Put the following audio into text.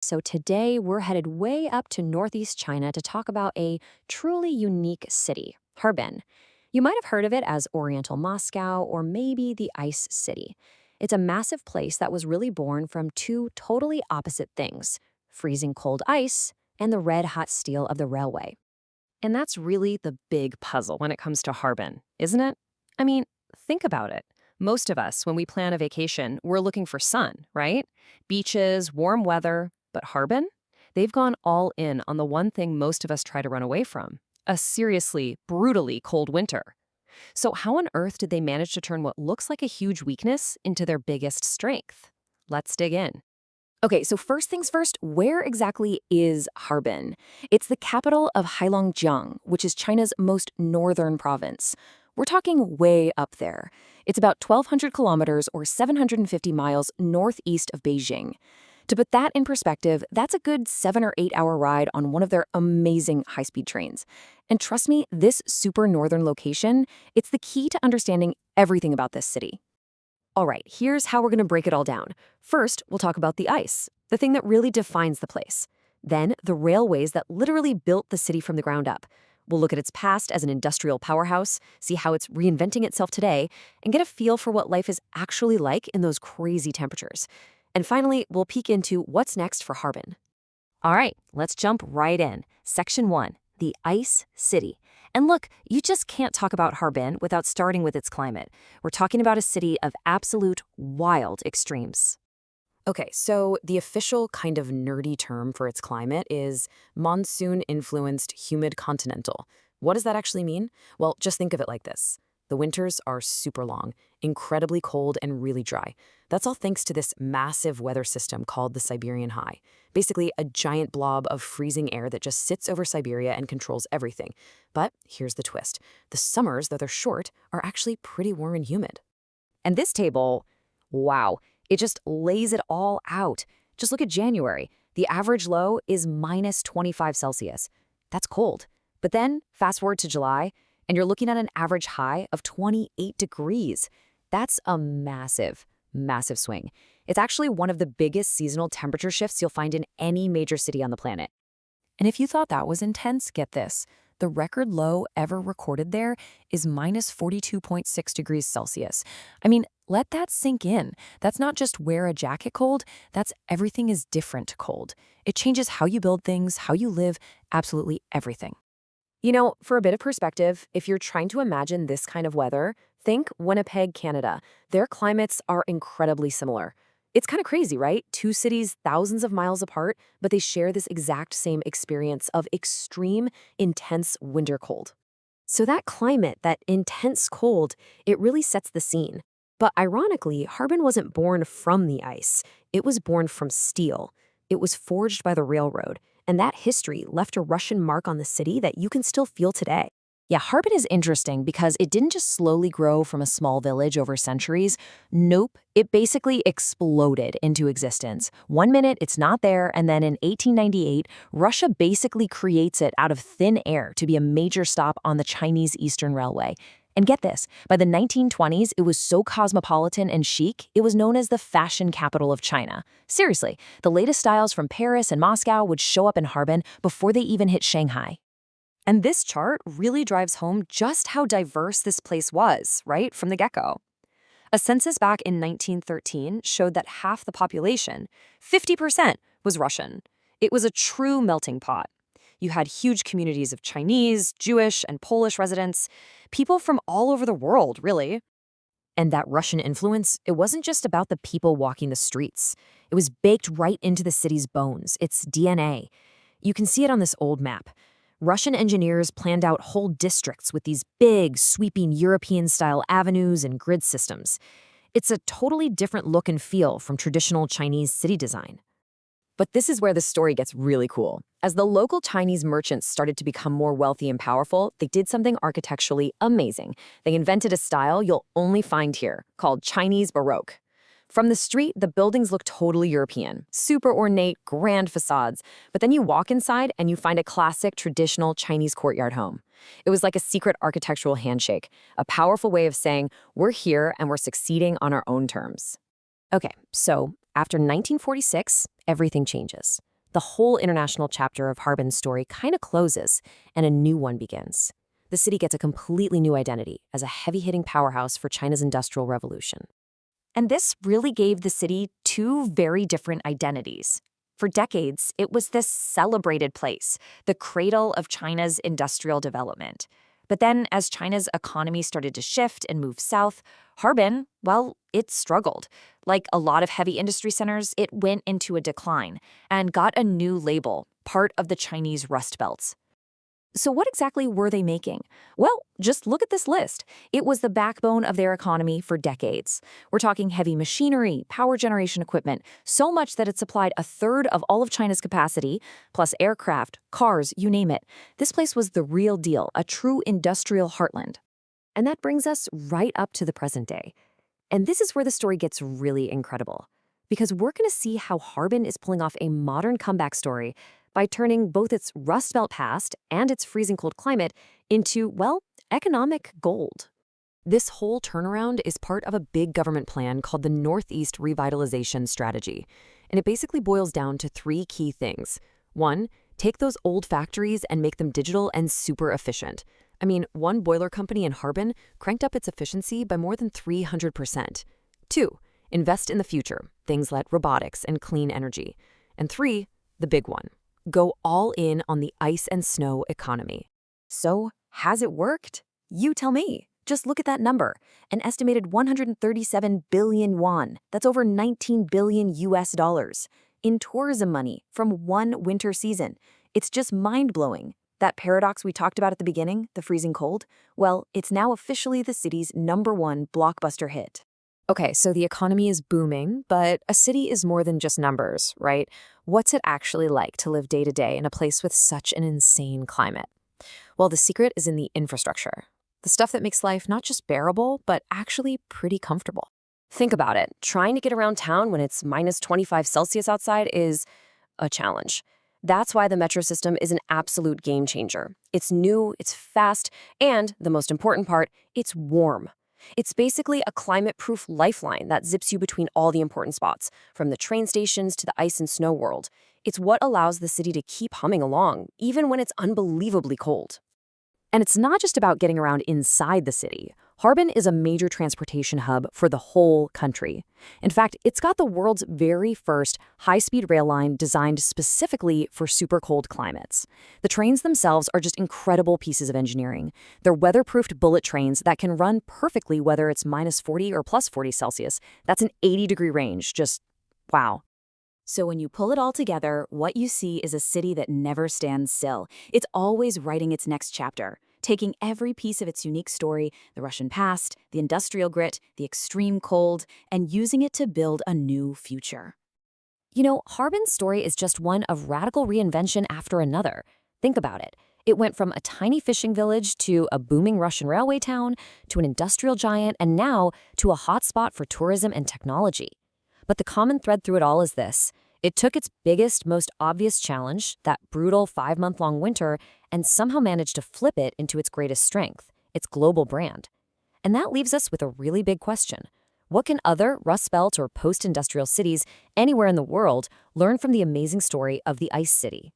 So today we're headed way up to northeast China to talk about a truly unique city, Harbin. You might have heard of it as Oriental Moscow or maybe the Ice City. It's a massive place that was really born from two totally opposite things, freezing cold ice and the red hot steel of the railway. And that's really the big puzzle when it comes to Harbin, isn't it? I mean, think about it. Most of us, when we plan a vacation, we're looking for sun, right? Beaches, warm weather. But Harbin? They've gone all in on the one thing most of us try to run away from, a seriously, brutally cold winter. So how on earth did they manage to turn what looks like a huge weakness into their biggest strength? Let's dig in. Okay, so first things first, where exactly is Harbin? It's the capital of Heilongjiang, which is China's most northern province. We're talking way up there. It's about 1,200 kilometers or 750 miles northeast of Beijing. To put that in perspective, that's a good 7 or 8 hour ride on one of their amazing high-speed trains. And trust me, this super northern location, it's the key to understanding everything about this city. All right, here's how we're going to break it all down. First, we'll talk about the ice, the thing that really defines the place. Then, the railways that literally built the city from the ground up. We'll look at its past as an industrial powerhouse, see how it's reinventing itself today, and get a feel for what life is actually like in those crazy temperatures. And finally, we'll peek into what's next for Harbin. All right, let's jump right in. Section 1, the Ice City. And look, you just can't talk about Harbin without starting with its climate. We're talking about a city of absolute wild extremes. Okay, so the official kind of nerdy term for its climate is monsoon-influenced humid continental. What does that actually mean? Well, just think of it like this. The winters are super long, incredibly cold, and really dry. That's all thanks to this massive weather system called the Siberian High. Basically, a giant blob of freezing air that just sits over Siberia and controls everything. But here's the twist. The summers, though they're short, are actually pretty warm and humid. And this table, wow, it just lays it all out. Just look at January. The average low is minus 25 Celsius. That's cold. But then, fast forward to July, and you're looking at an average high of 28 degrees. That's a massive, massive swing. It's actually one of the biggest seasonal temperature shifts you'll find in any major city on the planet. And if you thought that was intense, get this. The record low ever recorded there is minus 42.6 degrees Celsius. I mean, let that sink in. That's not just wear a jacket cold, that's everything is different cold. It changes how you build things, how you live, absolutely everything. You know, for a bit of perspective, if you're trying to imagine this kind of weather, think Winnipeg, Canada. Their climates are incredibly similar. It's kind of crazy, right? Two cities thousands of miles apart, but they share this exact same experience of extreme, intense winter cold. So that climate, that intense cold, it really sets the scene. But ironically, Harbin wasn't born from the ice. It was born from steel. It was forged by the railroad. And that history left a Russian mark on the city that you can still feel today. Yeah, Harbin is interesting because it didn't just slowly grow from a small village over centuries. Nope, it basically exploded into existence. One minute it's not there, and then in 1898, Russia basically creates it out of thin air to be a major stop on the Chinese Eastern Railway. And get this, by the 1920s, it was so cosmopolitan and chic, it was known as the fashion capital of China. Seriously, the latest styles from Paris and Moscow would show up in Harbin before they even hit Shanghai. And this chart really drives home just how diverse this place was, right, from the get-go. A census back in 1913 showed that half the population, 50%, was Russian. It was a true melting pot. You had huge communities of Chinese, Jewish, and Polish residents, people from all over the world, really. And that Russian influence, it wasn't just about the people walking the streets. It was baked right into the city's bones, its DNA. You can see it on this old map. Russian engineers planned out whole districts with these big, sweeping European-style avenues and grid systems. It's a totally different look and feel from traditional Chinese city design. But this is where the story gets really cool. As the local Chinese merchants started to become more wealthy and powerful, they did something architecturally amazing. They invented a style you'll only find here, called Chinese Baroque. From the street, the buildings look totally European, super ornate, grand facades. But then you walk inside and you find a classic, traditional Chinese courtyard home. It was like a secret architectural handshake, a powerful way of saying, we're here and we're succeeding on our own terms. Okay, so after 1946, everything changes. The whole international chapter of Harbin's story kind of closes, and a new one begins. The city gets a completely new identity as a heavy-hitting powerhouse for China's Industrial Revolution. And this really gave the city two very different identities. For decades, it was this celebrated place, the cradle of China's industrial development. But then, as China's economy started to shift and move south, Harbin, well, it struggled. Like a lot of heavy industry centers, it went into a decline and got a new label, part of the Chinese Rust Belts. So what exactly were they making? Well, just look at this list. It was the backbone of their economy for decades. We're talking heavy machinery, power generation equipment, so much that it supplied a third of all of China's capacity, plus aircraft, cars, you name it. This place was the real deal, a true industrial heartland. And that brings us right up to the present day. And this is where the story gets really incredible. Because we're going to see how Harbin is pulling off a modern comeback story by turning both its Rust Belt past and its freezing cold climate into, well, economic gold. This whole turnaround is part of a big government plan called the Northeast Revitalization Strategy. And it basically boils down to three key things. One, take those old factories and make them digital and super efficient. I mean, one boiler company in Harbin cranked up its efficiency by more than 300%. Two, invest in the future, things like robotics and clean energy. And three, the big one, go all in on the ice and snow economy. So, has it worked? You tell me. Just look at that number, an estimated 137 billion won. That's over 19 billion US dollars in tourism money from one winter season. It's just mind-blowing. That paradox we talked about at the beginning, the freezing cold, well, it's now officially the city's #1 blockbuster hit. Okay, so the economy is booming, but a city is more than just numbers, right? What's it actually like to live day to day in a place with such an insane climate? Well, the secret is in the infrastructure. The stuff that makes life not just bearable, but actually pretty comfortable. Think about it. Trying to get around town when it's minus 25 Celsius outside is a challenge. That's why the metro system is an absolute game changer. It's new, it's fast, and the most important part, it's warm. It's basically a climate-proof lifeline that zips you between all the important spots, from the train stations to the ice and snow world. It's what allows the city to keep humming along, even when it's unbelievably cold. And it's not just about getting around inside the city. Harbin is a major transportation hub for the whole country. In fact, it's got the world's very first high-speed rail line designed specifically for super cold climates. The trains themselves are just incredible pieces of engineering. They're weatherproofed bullet trains that can run perfectly whether it's minus 40 or plus 40 Celsius. That's an 80-degree range. Just wow. So when you pull it all together, what you see is a city that never stands still. It's always writing its next chapter, taking every piece of its unique story, the Russian past, the industrial grit, the extreme cold, and using it to build a new future. You know, Harbin's story is just one of radical reinvention after another. Think about it. It went from a tiny fishing village to a booming Russian railway town to an industrial giant and now to a hotspot for tourism and technology. But the common thread through it all is this. It took its biggest, most obvious challenge, that brutal 5-month-long winter, and somehow managed to flip it into its greatest strength, its global brand. And that leaves us with a really big question. What can other Rust Belt or post-industrial cities anywhere in the world learn from the amazing story of the Ice City?